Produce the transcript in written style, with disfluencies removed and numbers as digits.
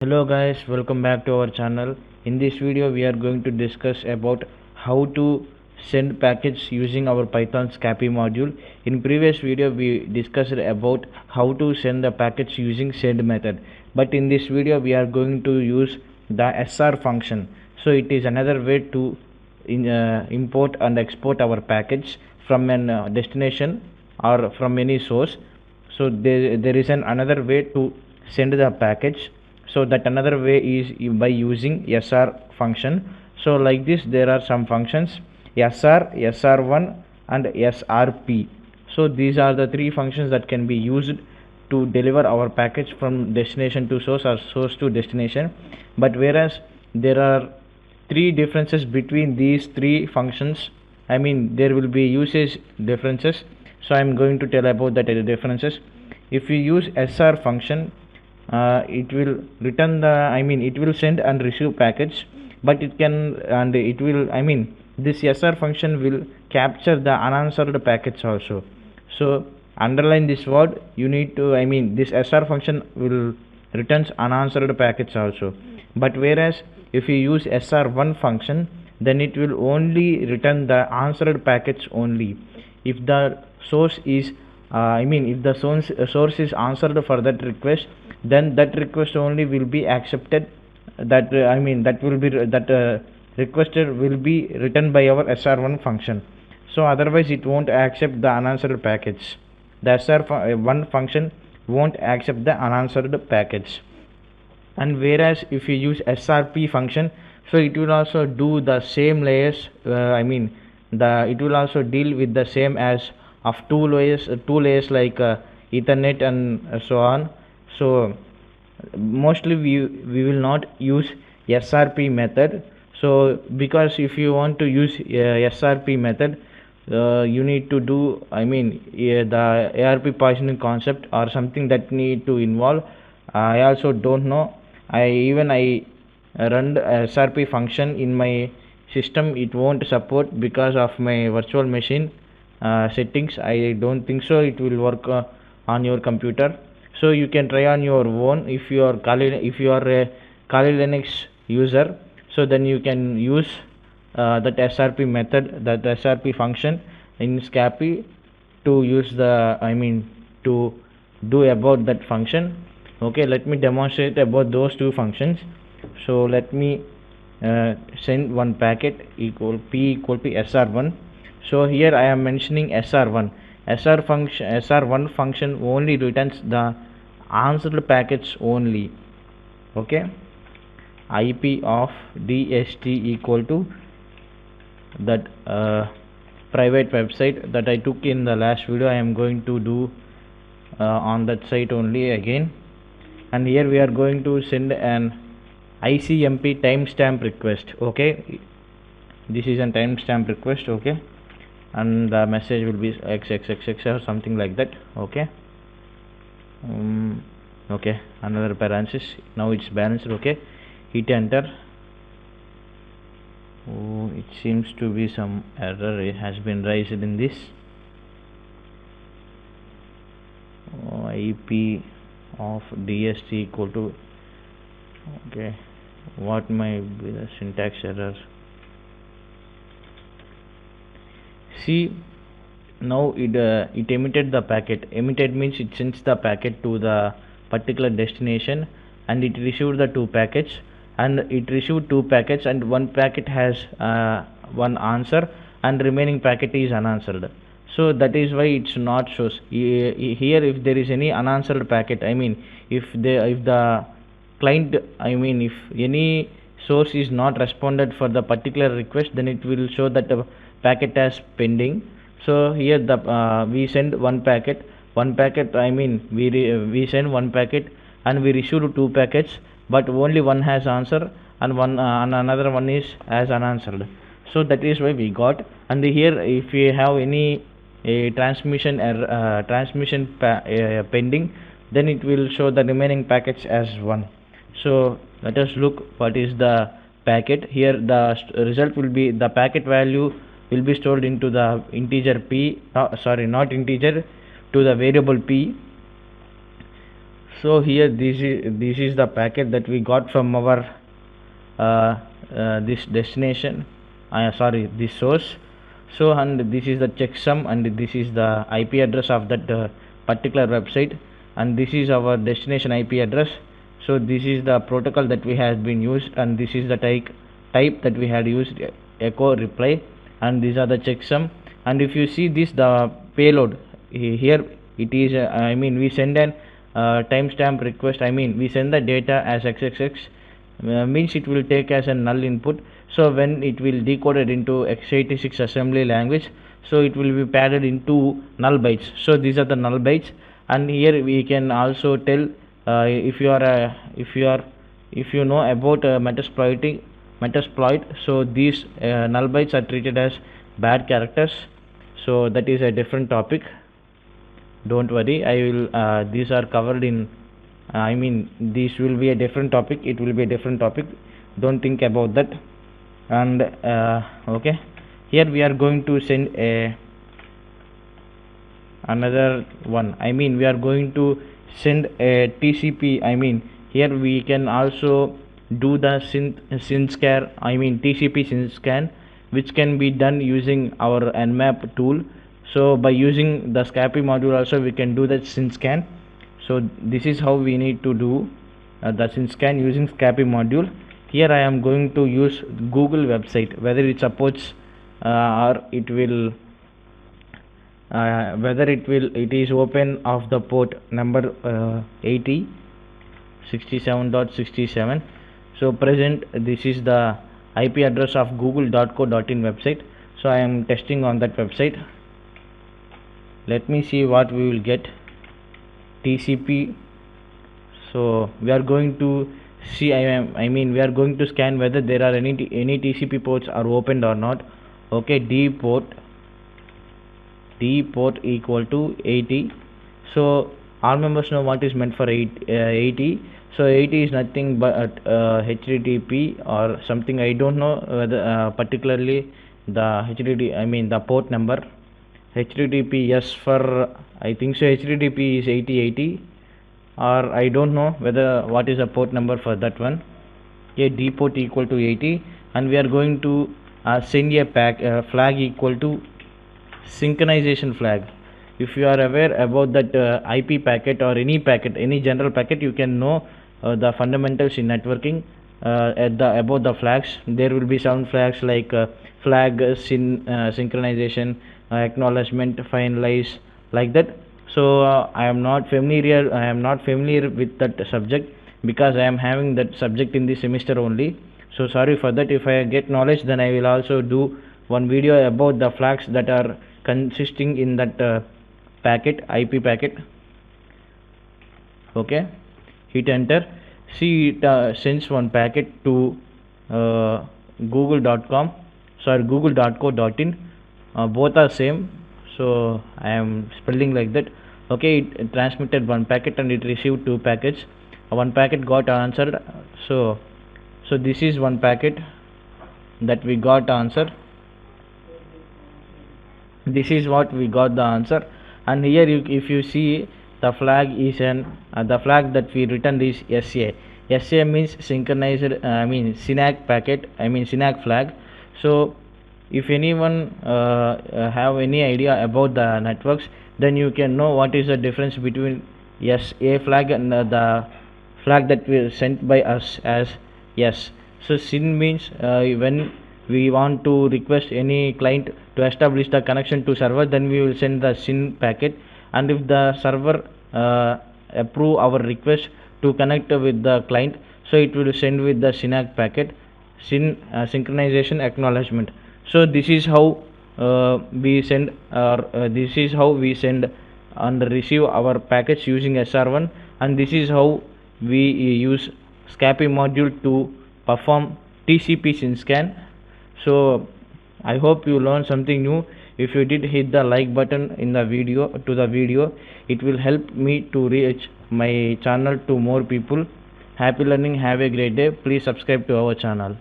Hello guys, welcome back to our channel. In this video we are going to discuss about how to send packets using our Python Scapy module. In previous video we discussed about how to send the packets using send method, but in this video we are going to use the SR function. So it is another way to import and export our packets from an destination or from any source. So there is another way to send the package. So that another way is by using SR function. So like this there are some functions SR, SR1 and SRP. So these are the three functions that can be used to deliver our package from destination to source or source to destination. But whereas there are three differences between these three functions, I mean there will be usage differences. So I am going to tell about the differences. If we use SR function, it will return the, I mean it will send and receive package, but it can, and it will, I mean this SR function will capture the unanswered packets also. So underline this word, you need to, I mean this SR function will returns unanswered packets also. But whereas if you use SR1 function, then it will only return the answered packets only. If the source is if the source is answered for that request, then that request only will be accepted. That requested will be written by our SR1 function. So otherwise it won't accept the unanswered packets. The SR1 function won't accept the unanswered packets. And whereas if you use SRP function, so it will also do the same layers, it will also deal with the same as of two layers like Ethernet and so on. So mostly we will not use SRP method. So because if you want to use SRP method, you need to do, the ARP partitioning concept or something that need to involve. I also don't know. I run SRP function in my system, it won't support because of my virtual machine settings. I don't think so it will work on your computer. So you can try on your own. If you are a Kali Linux user, so then you can use that SRP method, that SRP function in Scapy to use the, to do about that function. Okay, let me demonstrate about those two functions. So let me send one packet equal p equal to SR1. So here I am mentioning SR1. SR1 function only returns the answered packets only. Okay, IP of DST equal to that private website that I took in the last video. I am going to do on that site only again. And here we are going to send an ICMP timestamp request. Okay, this is a timestamp request. Okay, and the message will be xxxx or something like that. Okay, okay, another parenthesis. Now it's balanced. Okay, hit enter. Oh, it seems to be some error, it has been raised in this. IP of DST equal to, okay, what might be the syntax error? See, now it emitted the packet. Emitted means it sends the packet to the particular destination, and it received the two packets, and it received two packets, and one packet has one answer and remaining packet is unanswered. So that is why it's not shows here. If there is any unanswered packet, if the client, if any source is not responded for the particular request, then it will show that the packet as pending. So here the we send one packet, we send one packet and we received two packets, but only one has answer and one and another one is as unanswered. So that is why we got. And here if we have any transmission error, pending, then it will show the remaining packets as one. So let us look what is the packet. Here the result will be, the packet value will be stored into the integer p, not integer, to the variable p. So here this is the packet that we got from our this destination, sorry, this source. So, and this is the checksum, and this is the IP address of that particular website, and this is our destination IP address. So this is the protocol that we have been used, and this is the type that we had used, echo reply, and these are the checksum. And if you see this, the payload here, it is I mean, we send an timestamp request, I mean, we send the data as xxx, means it will take as a null input. So when it will decode it into x86 assembly language, so it will be padded into null bytes. So these are the null bytes, and here we can also tell if you know about Metasploit, so these null bytes are treated as bad characters. So that is a different topic, don't worry. I will these are covered in I mean, this will be a different topic, it will be a different topic, don't think about that. And okay, here we are going to send another one, I mean, we are going to send a TCP, I mean, here we can also do the SYNSCAN, I mean TCP SYNSCAN, which can be done using our Nmap tool. So by using the SCAPI module also we can do that SYNSCAN. So this is how we need to do the SYNSCAN using SCAPI module. Here I am going to use Google website, whether it supports or it will it is open of the port number 80 67.67. so present, this is the IP address of google.co.in website. So I am testing on that website. Let me see what we will get. TCP. So we are going to see, I mean, we are going to scan whether there are any TCP ports are opened or not. Okay, D port equal to 80. So all members know what is meant for 80. So 80 is nothing but HTTP or something, I don't know whether particularly the HTTP, I mean the port number. HTTPS for, I think so, HTTP is 8080, or I don't know whether what is the port number for that one. Okay, D port equal to 80, and we are going to send a flag equal to synchronization flag. If you are aware about that IP packet or any packet, any general packet, you can know the fundamentals in networking about the flags. There will be some flags like flag synchronization, acknowledgement, finalize, like that. So I am not familiar with that subject, because I am having that subject in this semester only. So sorry for that. If I get knowledge, then I will also do one video about the flags that are consisting in that packet, IP packet. Okay, hit enter. See, it sends one packet to google.com, sorry, google.co.in. Both are same, so I am spelling like that. Okay, it transmitted one packet and it received two packets. One packet got answered. So this is one packet that we got answer. This is what we got the answer. And here if you see, the flag is the flag that we returned is SA. SA means synchronized, I mean SYNAC packet, I mean SYNAC flag. So if anyone have any idea about the networks, then you can know what is the difference between SA flag and the flag that was sent by us as S. So SYN means when we want to request any client to establish the connection to server, then we will send the SYN packet, and if the server approve our request to connect with the client, so it will send with the SYNAC packet, synchronization acknowledgement. So this is how we send and receive our packets using SR1, and this is how we use SCAPI module to perform TCP SYNSCAN. So I hope you learned something new. If you did, hit the like button in the video it will help me to reach my channel to more people. Happy learning, have a great day. Please subscribe to our channel.